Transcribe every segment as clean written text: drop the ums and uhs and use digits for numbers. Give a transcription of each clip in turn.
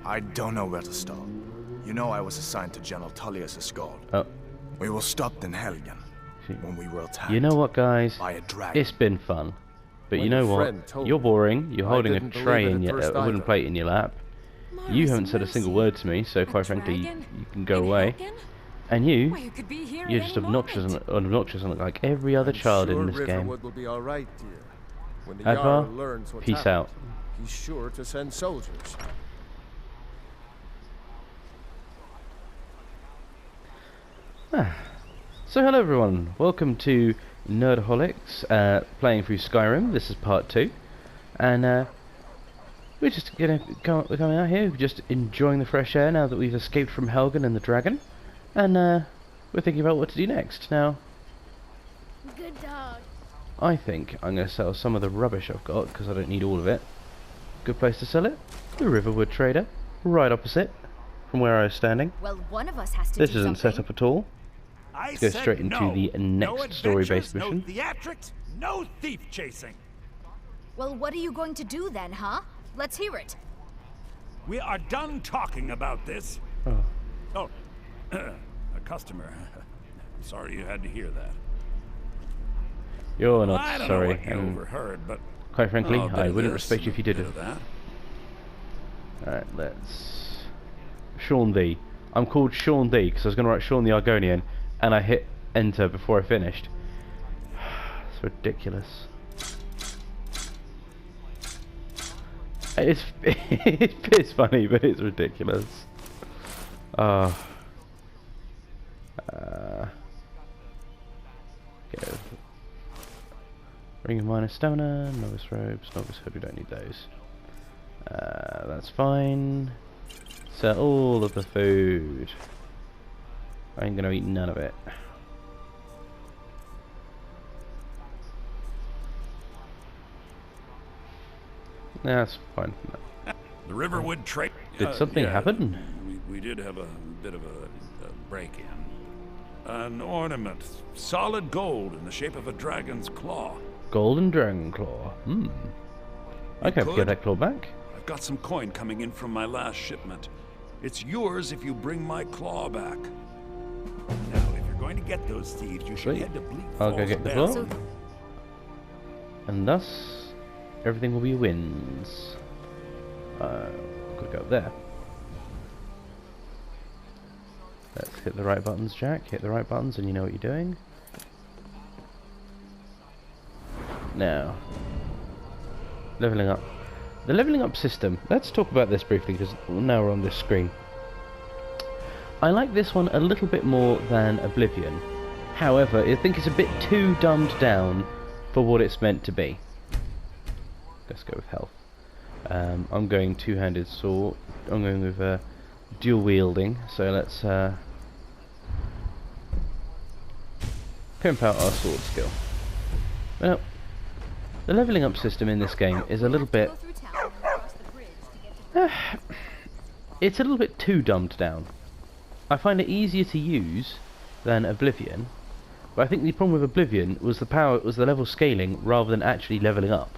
I don't know where to start. You know I was assigned to General Tullius' guard. Oh. We were stopped in Helgen when we were attacked. You know what, guys? By a dragon. It's been fun. But When you know your what? friend told You're me, boring. You're I holding a didn't believe tray it in at your first wooden either. plate in your lap. You haven't said a single word to me, so quite frankly, you can go away. And you, you're just obnoxious and look like every other child in this game. Riverwood will be all right, dear. When the Advar, Jarl learns what's peace happened, out. He's sure to send soldiers. So hello everyone, welcome to Nerdaholics, playing through Skyrim. This is part 2, and we're just we're coming out here, just enjoying the fresh air now that we've escaped from Helgen and the dragon, and we're thinking about what to do next. Now, Good dog. I think I'm going to sell some of the rubbish I've got, because I don't need all of it. Good place to sell it, the Riverwood Trader, right opposite from where I was standing. Well, one of us has to This do isn't set something. up at all. Let's go straight into the next story-based mission. No theatrics, no thief chasing. Well, what are you going to do then, huh? Let's hear it. We are done talking about this. Oh. Oh, a customer. Sorry you had to hear that. You're I not don't sorry. know what you overheard, but Quite frankly, oh, I wouldn't this respect you if you did bit it. of that. Alright, let's... Sean D. I'm called Sean D because I was going to write Sean the Argonian, and I hit enter before I finished. It's ridiculous. It's funny, but it's ridiculous. Okay. Ring of minor stamina, novice robes, novice hood, we don't need those. That's fine. Sell all of the food. I ain't gonna eat none of it. That's fine. The Riverwood trade. Did something happen? We did have a bit of a break-in. An ornament, solid gold in the shape of a dragon's claw. Golden dragon claw. I can't could. get that claw back. I've got some coin coming in from my last shipment. It's yours if you bring my claw back. Now, if you're going to get those thieves, you should Sweet. head to Bleak I'll Falls go get the Barrow. claw. And thus, everything will be wins. Could go up there. Let's hit the right buttons, Jack. Hit the right buttons and you know what you're doing. Now, leveling up. The leveling up system, let's talk about this briefly because now we're on this screen. I like this one a little bit more than Oblivion. However, I think it's a bit too dumbed down for what it's meant to be. Let's go with health. I'm going two-handed sword. I'm going with dual wielding. So let's pimp out our sword skill. Well, the leveling up system in this game is a little bit... it's a little bit too dumbed down. I find it easier to use than Oblivion, but I think the problem with Oblivion was the level scaling rather than actually leveling up.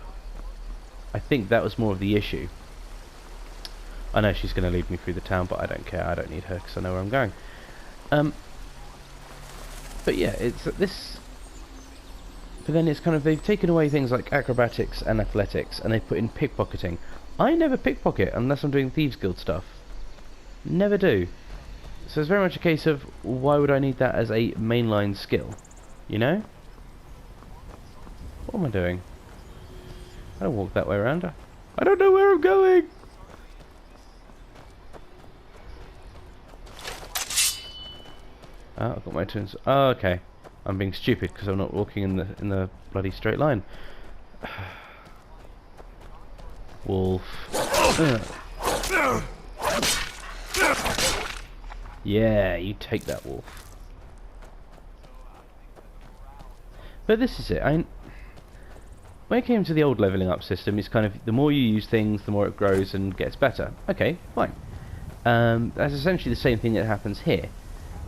I think that was more of the issue. I know she's going to lead me through the town, but I don't care. I don't need her because I know where I'm going. But yeah, it's this. But then it's kind of, they've taken away things like acrobatics and athletics, and they put in pickpocketing. I never pickpocket unless I'm doing Thieves Guild stuff. Never do. So it's very much a case of, why would I need that as a mainline skill? You know? What am I doing? I don't walk that way around. I don't know where I'm going! Oh, I've got my turns. Oh, okay. I'm being stupid because I'm not walking in the bloody straight line. Wolf. Yeah, you take that, wolf. But this is it. When it came to the old leveling up system, it's kind of the more you use things, the more it grows and gets better. Okay, fine. That's essentially the same thing that happens here.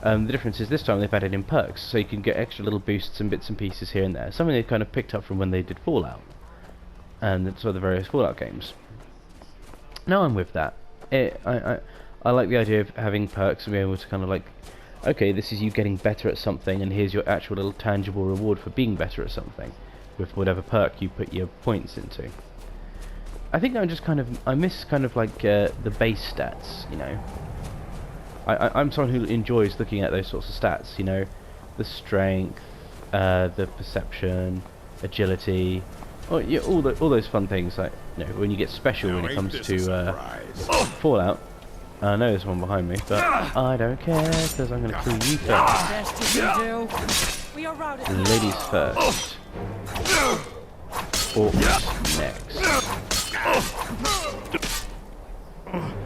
The difference is this time they've added in perks, so you can get extra little boosts and bits and pieces here and there. Something they kind of picked up from when they did Fallout, and so the various Fallout games. Now I'm with that. I like the idea of having perks and being able to kind of like, okay, this is you getting better at something, and here's your actual little tangible reward for being better at something, with whatever perk you put your points into. I think I miss kind of like the base stats, you know. I'm someone who enjoys looking at those sorts of stats, you know, the strength, the perception, agility, all those fun things, like, you know, when you get special when it comes to Fallout. I know there's one behind me, but I don't care, because I'm going to kill you first. Ladies first. Orcs next.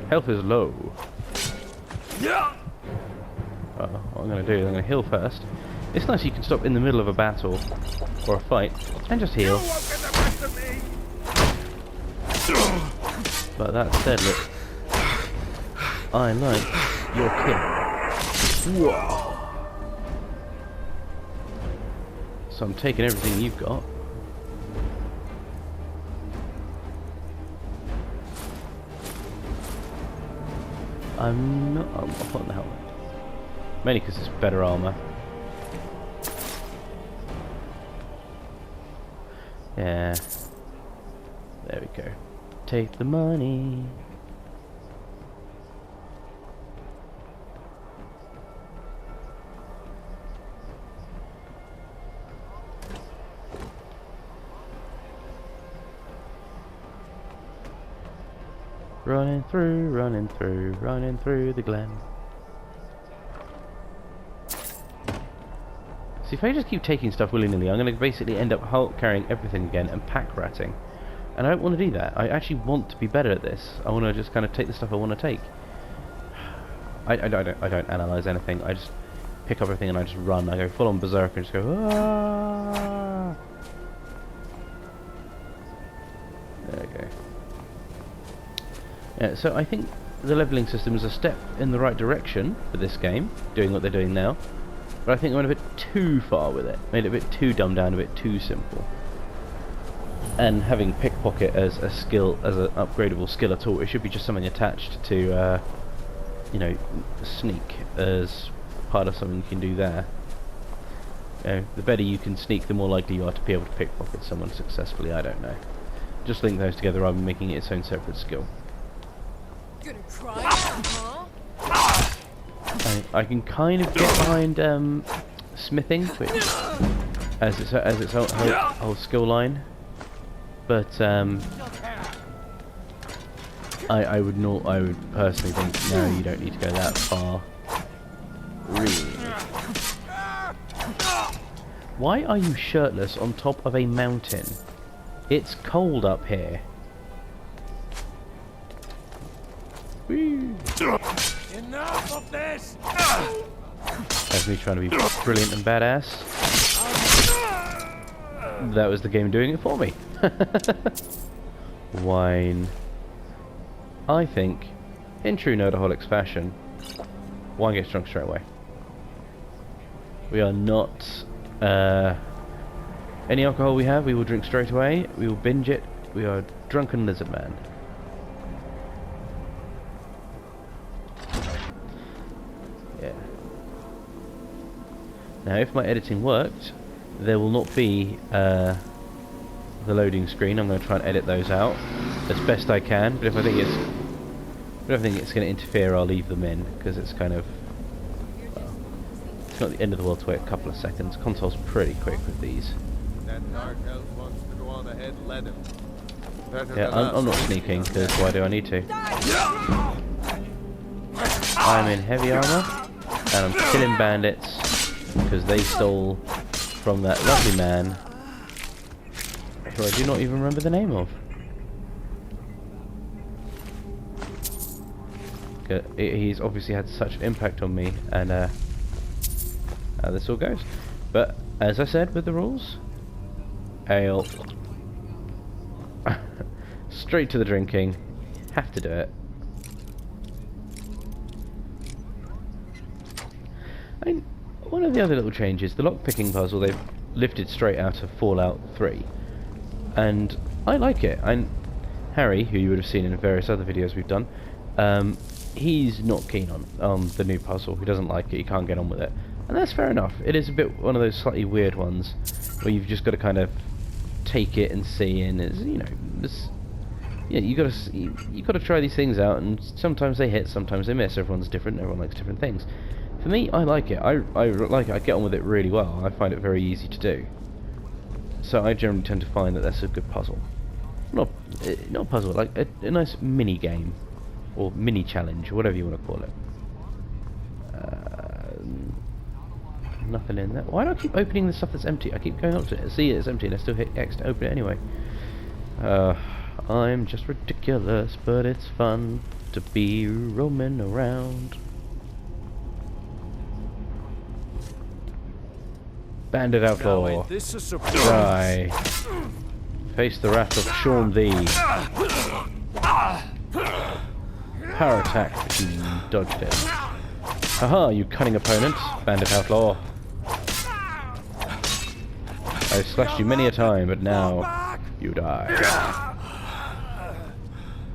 Health is low. What I'm going to do is I'm going to heal first. It's nice you can stop in the middle of a battle or a fight and just heal. But that said, look, I like your kit. Whoa. So I'm taking everything you've got. I'm putting the helmet. Mainly because it's better armor. Yeah. There we go. Take the money. Running through the glen. See, if I just keep taking stuff willy-nilly, I'm going to basically end up carrying everything again and pack-ratting. And I don't want to do that. I actually want to be better at this. I want to just kind of take the stuff I want to take. I don't analyse anything. I just pick up everything and I just run. I go full-on berserk and just go, ah! There we go. Yeah, so I think the levelling system is a step in the right direction for this game, doing what they're doing now. But I think they went a bit too far with it. Made it a bit too dumbed down, a bit too simple. And having pickpocket as a skill, as an upgradable skill at all, it should be just something attached to, you know, sneak as part of something you can do there. You know, the better you can sneak, the more likely you are to be able to pickpocket someone successfully. I don't know. Just link those together rather than making it its own separate skill. Gonna try that, huh? I can kind of get behind smithing, which as its whole skill line, but I would personally think no, you don't need to go that far. Really? Why are you shirtless on top of a mountain? It's cold up here. Woo. Enough of this! That's me trying to be brilliant and badass. That was the game doing it for me. Wine. I think, in true Nerdaholics fashion, wine gets drunk straight away. We are not... any alcohol we have, we will drink straight away. We will binge it. We are drunken lizard man. Now, if my editing worked, there will not be the loading screen. I'm going to try and edit those out as best I can. But if I think it's going to interfere, I'll leave them in because it's kind of, well, it's not the end of the world to wait a couple of seconds. Console's pretty quick with these. That dark elf wants to go on ahead. Let him. Yeah, I'm not sneaking because why do I need to? I'm in heavy armor and I'm killing bandits. Because they stole from that lovely man who I do not even remember the name of. He's obviously had such an impact on me, and how this all goes. But as I said with the rules, ale. Straight to the drinking. Have to do it. One of the other little changes, the lockpicking puzzle, they've lifted straight out of Fallout 3. And I like it. Harry, who you would have seen in various other videos we've done, He's not keen on the new puzzle. He doesn't like it. He can't get on with it, and that's fair enough. It is a bit one of those slightly weird ones where you've just got to kind of take it and see, and it's, you know, this, yeah, you got to try these things out, and sometimes they hit, sometimes they miss. Everyone's different. Everyone likes different things. For me, I like it. I like it. I get on with it really well. I find it very easy to do. So I generally tend to find that that's a good puzzle. Not a puzzle, like a nice mini game. Or mini challenge, or whatever you want to call it. Nothing in there. Why do I keep opening the stuff that's empty? I keep going up to it, see it's empty, and I still hit X to open it anyway. I'm just ridiculous, but it's fun to be roaming around. Bandit outlaw, die. Face the wrath of Sean thee. Power attack if you dodged it. Haha, you cunning opponent, bandit outlaw. I've slashed you many a time, but now you die.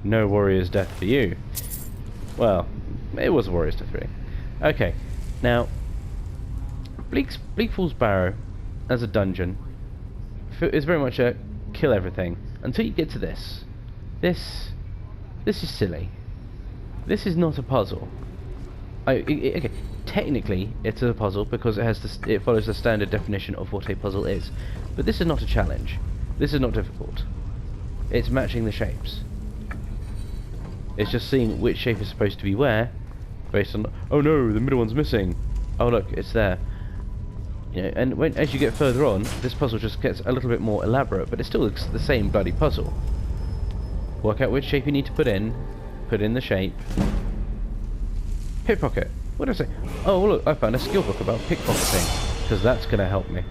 No warrior's death for you. Well, it was a warrior's death, really. Okay, now Bleak Falls Barrow as a dungeon is very much a kill everything until you get to this. This is silly. This is not a puzzle. Okay, technically it's a puzzle because it follows the standard definition of what a puzzle is. But this is not a challenge. This is not difficult. It's matching the shapes. It's just seeing which shape is supposed to be where, based on, oh no, the middle one's missing. Oh look, it's there. You know, and as you get further on, this puzzle just gets a little bit more elaborate, but it's still the same bloody puzzle. Work out which shape you need to put in the shape. Pickpocket. What did I say? Oh look, I found a skill book about pickpocketing, because that's going to help me.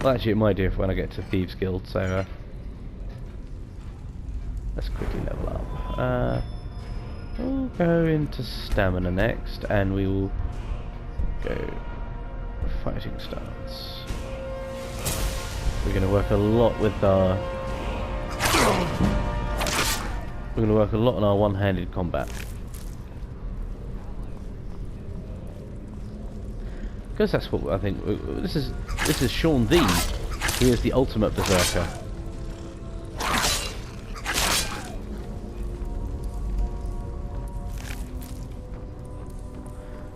Well, actually, it might do when I get to Thieves Guild, so let's quickly level up. We'll go into stamina next, and we will go fighting stance. We're going to work a lot with our... We're going to work a lot on our one-handed combat. Because that's what I think... This is Sean Thee, who is the ultimate berserker.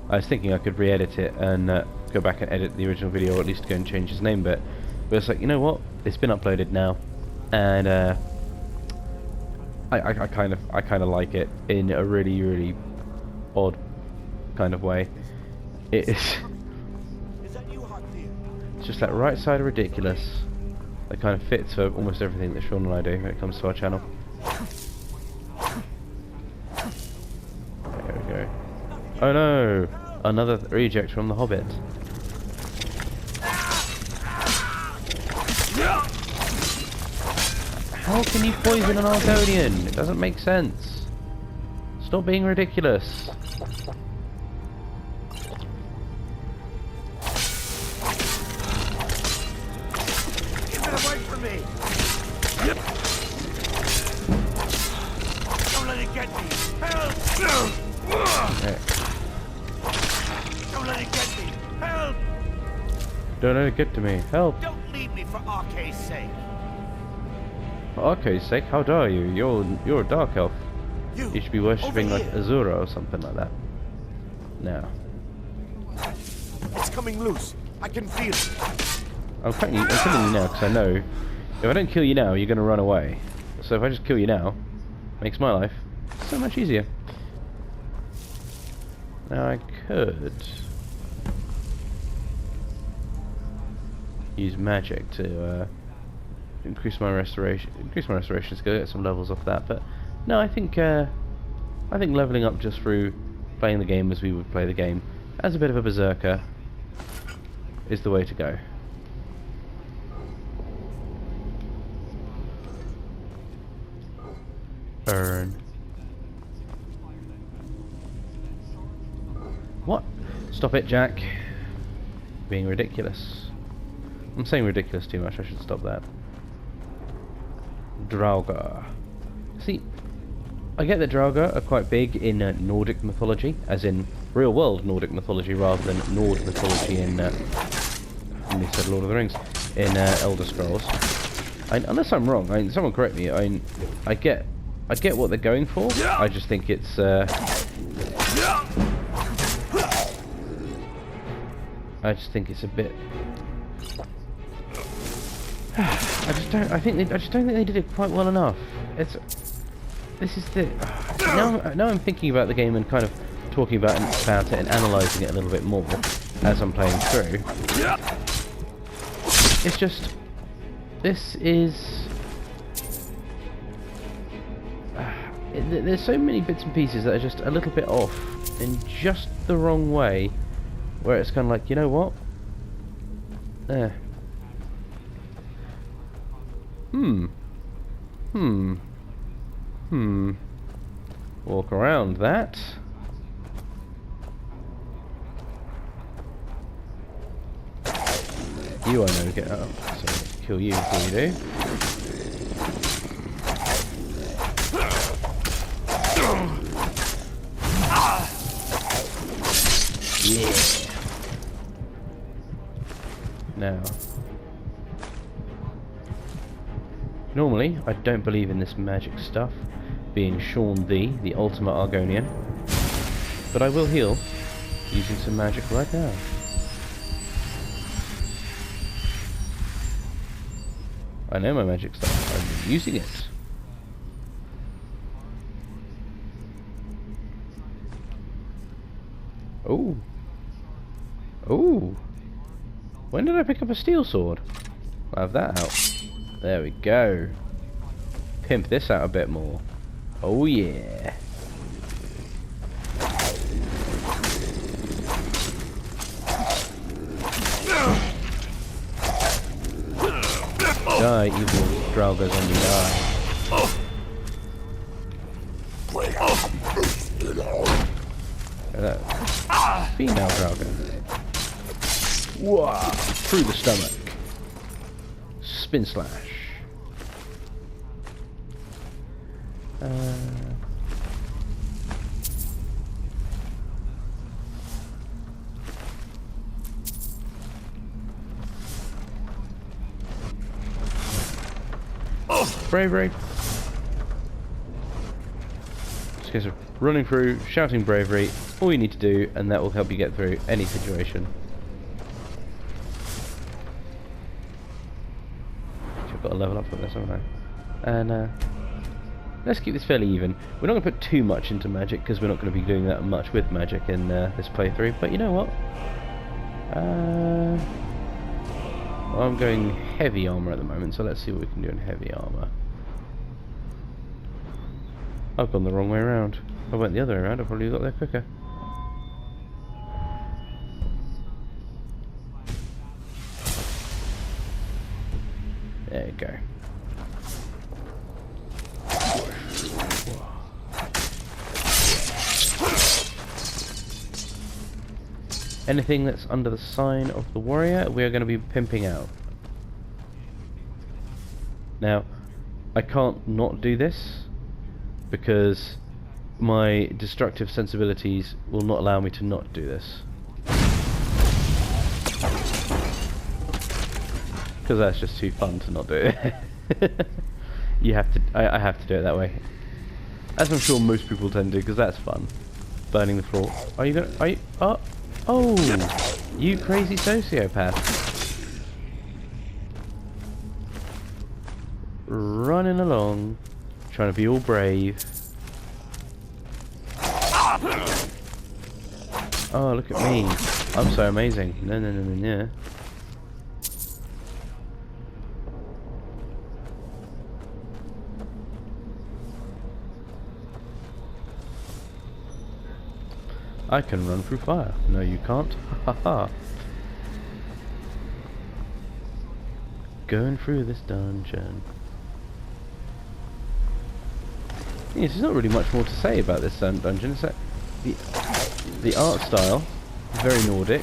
I was thinking I could re-edit it and go back and edit the original video, or at least go and change his name, but it's like, you know what? It's been uploaded now, and I kind of like it in a really, really odd kind of way. It is. It's just that right side of ridiculous that kind of fits for almost everything that Sean and I do when it comes to our channel. There we go. Oh no! Another reject from The Hobbit. How can you poison an Argonian? It doesn't make sense. Stop being ridiculous. Get it away from me! Yep. Don't let it get me! Help! Okay. Don't let it get me! Help! Don't let it get to me. Help! Don't leave me for Arcade's sake! For Arcade's sake, how dare you? You're a dark elf. You should be worshipping like Azura or something like that. No. It's coming loose. I can feel it. I'm killing you now because I know if I don't kill you now, you're going to run away. So if I just kill you now, makes my life so much easier. Now I could use magic to increase my restoration to go get some levels off that. But no, I think leveling up just through playing the game as we would play the game as a bit of a berserker is the way to go. Burn. What? Stop it, Jack. Being ridiculous. I'm saying ridiculous too much, I should stop that. Draugr. See, I get that Draugr are quite big in Nordic mythology, as in real-world Nordic mythology, rather than Nord mythology in, I said Lord of the Rings, in Elder Scrolls. Unless I'm wrong, someone correct me. I get what they're going for. I just think it's. I just think it's a bit. I just don't think they did it quite well enough. This is the. Now I'm thinking about the game and kind of talking about it and analysing it a little bit more as I'm playing through. It's just. This is... there's so many bits and pieces that are just a little bit off in just the wrong way, where it's kind of like, you know what? Walk around that. You I know get up, so kill you before you do. Yeah. Now, normally I don't believe in this magic stuff, being Sean the ultimate Argonian, but I will heal using some magic right now. I know my magic stuff. I'm using it. Oh. Oh. When did I pick up a steel sword? I'll have that out. There we go. Pimp this out a bit more. Oh yeah. Die, evil Draugrs on you, die. Female Draugr. Whoa! Through the stomach. Spin slash. Bravery. Just a case of running through, shouting bravery, all you need to do, and that will help you get through any situation. I've got to level up for this, haven't I? And let's keep this fairly even. We're not going to put too much into magic, because we're not going to be doing that much with magic in this playthrough, but you know what? I'm going heavy armor at the moment, so let's see what we can do in heavy armor. I've gone the wrong way around. If I went the other way around, I probably got there quicker. There you go. Anything that's under the sign of the warrior, we are going to be pimping out. Now, I can't not do this, because my destructive sensibilities will not allow me to not do this. Because that's just too fun to not do it. You have to, I have to do it that way. As I'm sure most people tend to, because that's fun. Burning the floor. Are you gonna, oh, you crazy sociopath. Running along, trying to be all brave. Oh, look at me. I'm so amazing. No, no, no, no, no. I can run through fire. No, you can't. Ha ha ha. Going through this dungeon. Yes, there's not really much more to say about this dungeon. It's the art style, very Nordic.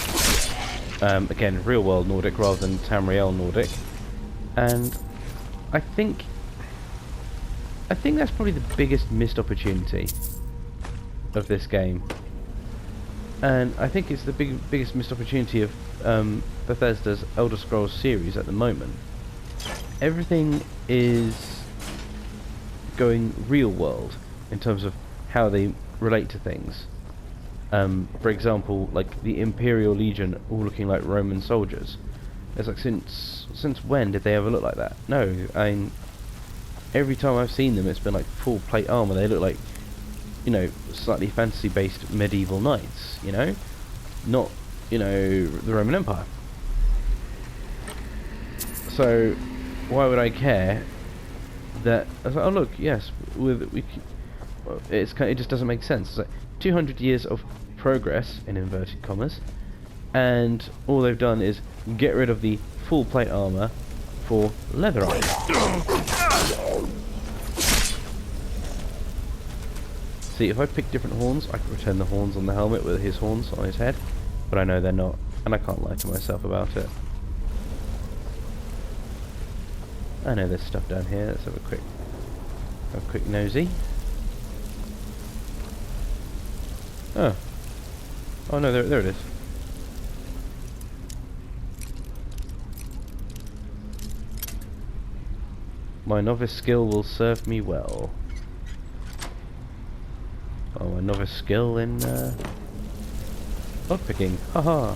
Again, real world Nordic rather than Tamriel Nordic. And I think I think that's probably the biggest missed opportunity of this game. And I think it's the biggest missed opportunity of Bethesda's Elder Scrolls series at the moment. Everything is going real world in terms of how they relate to things. For example, like the Imperial Legion all looking like Roman soldiers. It's like, since when did they ever look like that? No, I mean, every time I've seen them it's been like full plate armor. They look like, you know, slightly fantasy based medieval knights, you know? Not, you know, the Roman Empire. So why would I care that? I was like, oh look, yes, it just doesn't make sense. It's like 200 years of progress in inverted commas, and all they've done is get rid of the full plate armor for leather armor. See, if I pick different horns, I could pretend the horns on the helmet with his horns on his head, but I know they're not, and I can't lie to myself about it. I know there's stuff down here. Let's have a quick nosy. Oh no, there it is. My novice skill will serve me well. Oh, my novice skill in lockpicking. Haha.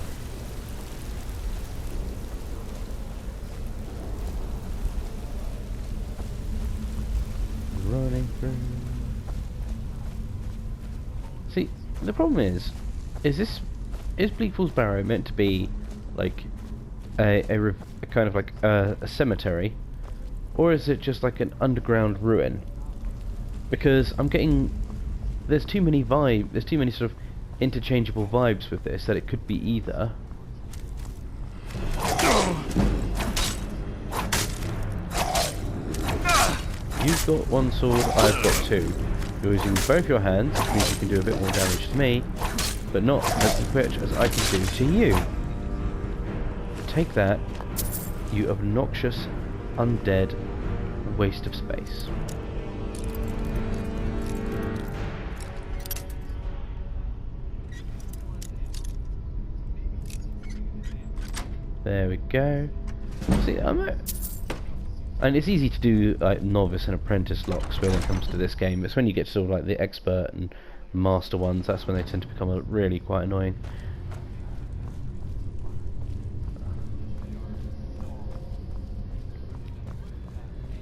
Running through. See, the problem is Bleak Falls Barrow meant to be like a kind of like a cemetery, or is it just like an underground ruin? Because I'm getting there's too many sort of interchangeable vibes with this that it could be either. You've got one sword, I've got two. You're using both your hands, which means you can do a bit more damage to me, but not as much as I can do to you. Take that, you obnoxious, undead waste of space. There we go. See, and it's easy to do like novice and apprentice locks when it comes to this game. It's when you get to sort of like the expert and master ones, that's when they tend to become really quite annoying.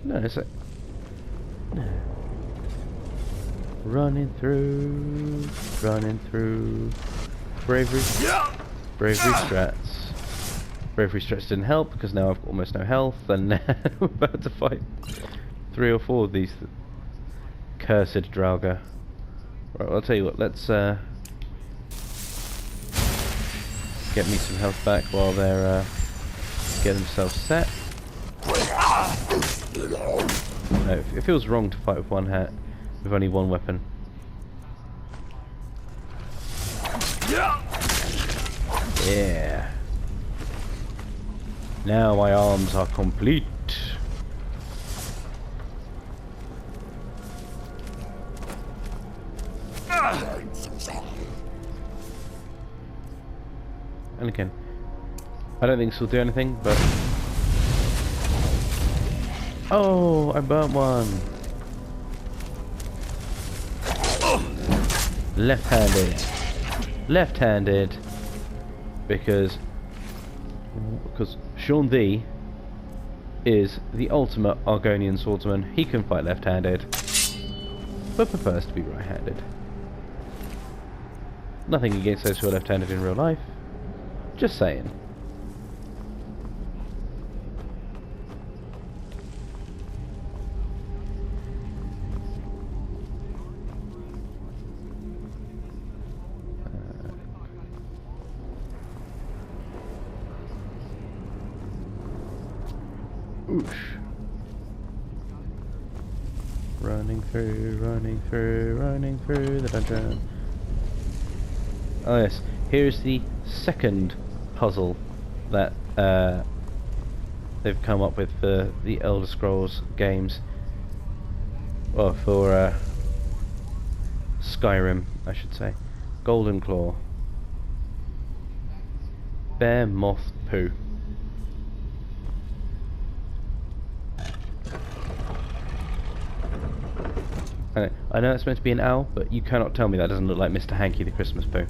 No, it's like running through bravery strats. Bravery strats didn't help because now I've got almost no health, and I'm about to fight 3 or 4 of these cursed Draugr. Right, I'll tell you what, let's get me some health back while they're getting themselves set. No, it feels wrong to fight with one hat, with only one weapon. Yeah. Now my arms are complete. And again, I don't think this will do anything, but... Oh, I burnt one. Left-handed. Left-handed. Because Sean D is the ultimate Argonian swordsman. He can fight left-handed, but prefers to be right-handed. Nothing against those who are left-handed in real life. Just saying. Oosh. Running through the dungeon. Oh yes, here's the second puzzle that they've come up with for the Elder Scrolls games. Well, for Skyrim, I should say. Golden Claw. Bear Moth Poo. I know it's meant to be an owl, but you cannot tell me that doesn't look like Mr. Hanky the Christmas Poo.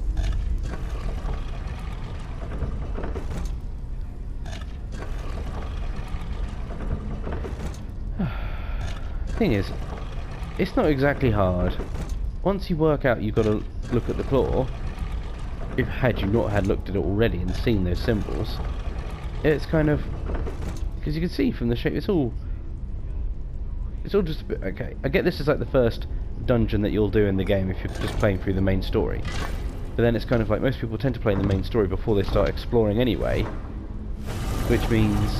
Thing is, it's not exactly hard. Once you work out you've got to look at the claw, if had you not had looked at it already and seen those symbols, it's kind of, because you can see from the shape, it's all just a bit okay. I get this is like the first dungeon that you'll do in the game if you're just playing through the main story, but then it's kind of like most people tend to play in the main story before they start exploring anyway, which means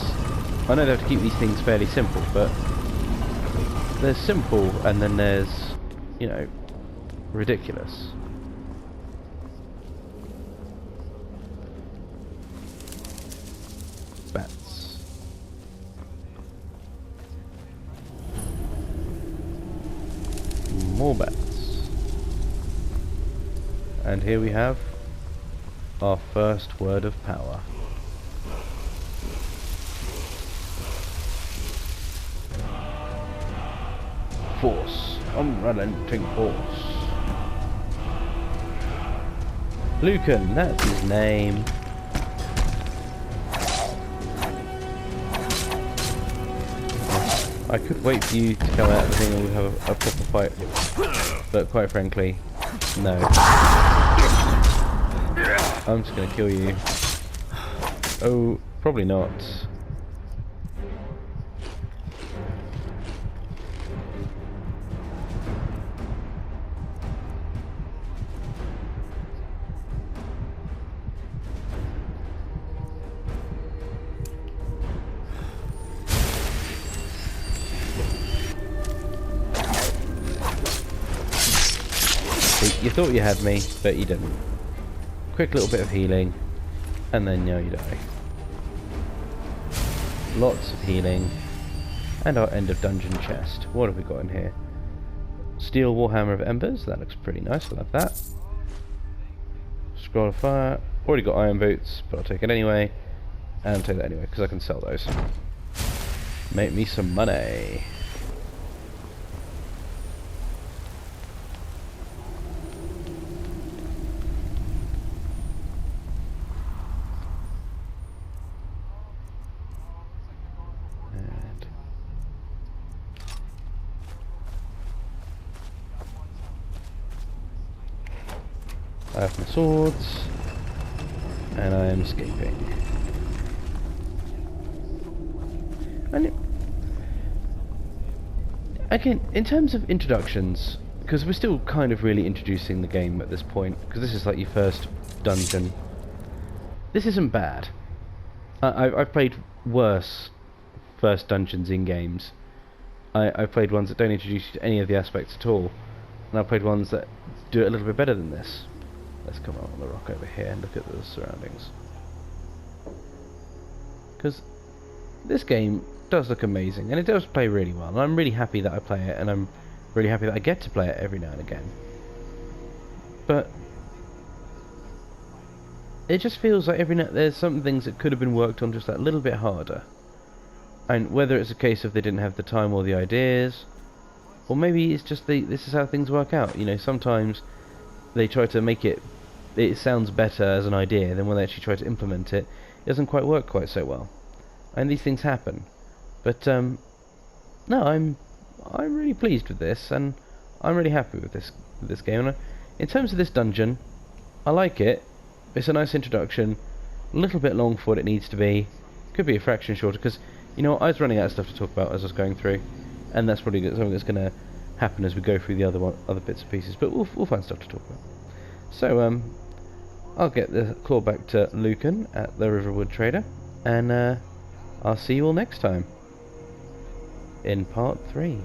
I know they have to keep these things fairly simple, but there's simple and then there's, you know, ridiculous. Bats. More bats. And here we have our first word of power. Force. Unrelenting force. Lucan, that's his name. I could wait for you to come out of the thing and we'll have a proper fight. But quite frankly, no. I'm just gonna kill you. Oh, probably not. You thought you had me, but you didn't. Quick little bit of healing, and then now you die. Lots of healing, and our end of dungeon chest. What have we got in here? Steel Warhammer of Embers, that looks pretty nice, I love that. Scroll of Fire, already got iron boots, but I'll take it anyway. And I'll take that anyway, because I can sell those. Make me some money. I have my swords, and I am escaping. And again, in terms of introductions, because we're still kind of really introducing the game at this point, because this is like your first dungeon, this isn't bad. I've played worse first dungeons in games. I've played ones that don't introduce you to any of the aspects at all, and I've played ones that do it a little bit better than this. Let's come out on the rock over here and look at the surroundings. Because this game does look amazing, and it does play really well, and I'm really happy that I play it, and I'm really happy that I get to play it every now and again. But it just feels like there's some things that could have been worked on just that little bit harder. And whether it's a case of they didn't have the time or the ideas, or maybe it's just this is how things work out. You know, sometimes they try to make it sounds better as an idea, then when they actually try to implement it, it doesn't quite work quite so well. And these things happen. But no, I'm really pleased with this, and I'm really happy with this game. And in terms of this dungeon, I like it. It's a nice introduction, a little bit long for what it needs to be. Could be a fraction shorter, because you know I was running out of stuff to talk about as I was going through, and that's probably something that's going to happen as we go through the other bits and pieces. But we'll find stuff to talk about. So I'll get the claw back to Lucan at the Riverwood Trader, and I'll see you all next time in part 3.